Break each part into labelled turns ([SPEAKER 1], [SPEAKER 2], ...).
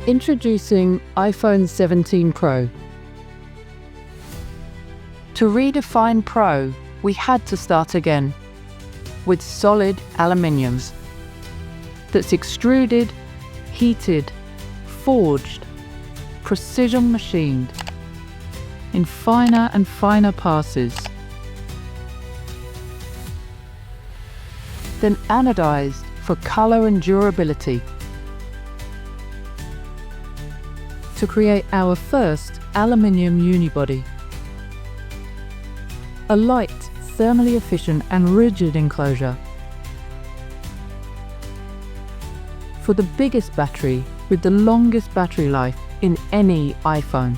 [SPEAKER 1] Introducing iPhone 17 Pro. To redefine Pro, we had to start again with solid aluminiums that's extruded, heated, forged, precision machined in finer and finer passes, then anodized for color and durability to create our first aluminium unibody. A light, thermally efficient and rigid enclosure for the biggest battery with the longest battery life in any iPhone.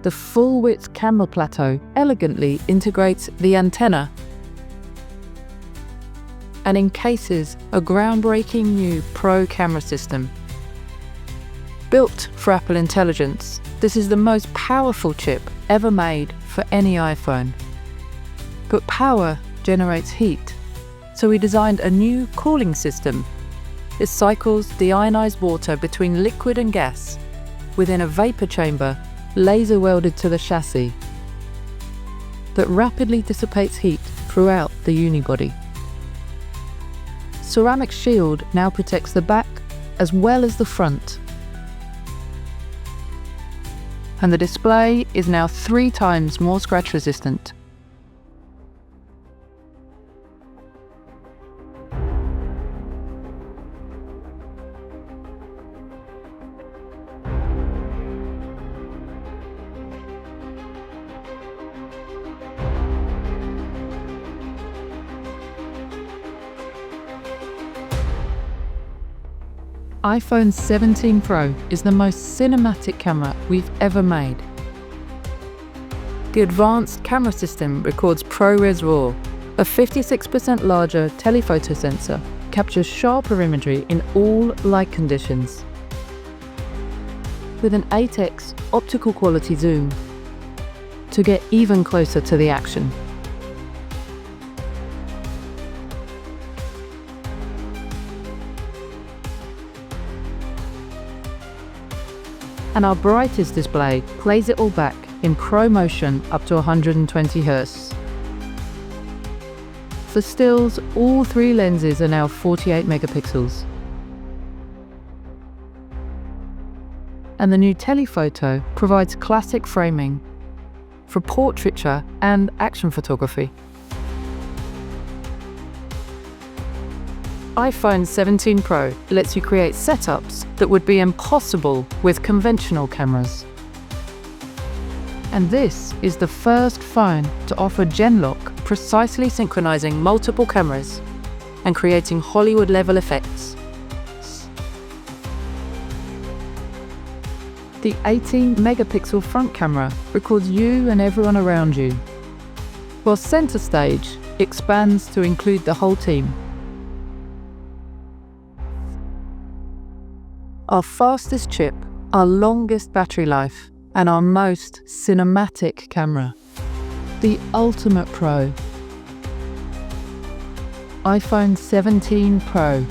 [SPEAKER 1] The full-width camera plateau elegantly integrates the antenna and encases a groundbreaking new Pro camera system. Built for Apple Intelligence, this is the most powerful chip ever made for any iPhone. But power generates heat, so we designed a new cooling system. It cycles deionized water between liquid and gas within a vapor chamber laser welded to the chassis that rapidly dissipates heat throughout the unibody. Ceramic shield now protects the back as well as the front. And the display is now 3 times more scratch resistant. iPhone 17 Pro is the most cinematic camera we've ever made. The advanced camera system records ProRes RAW. A 56% larger telephoto sensor captures sharper imagery in all light conditions, with an 8x optical quality zoom to get even closer to the action. And our brightest display plays it all back in Pro Motion up to 120 Hz. For stills, all 3 lenses are now 48 megapixels. And the new telephoto provides classic framing for portraiture and action photography. iPhone 17 Pro lets you create setups that would be impossible with conventional cameras. And this is the first phone to offer genlock, precisely synchronizing multiple cameras and creating Hollywood-level effects. The 18-megapixel front camera records you and everyone around you, while center stage expands to include the whole team. Our fastest chip, our longest battery life, and our most cinematic camera. The ultimate Pro. iPhone 17 Pro.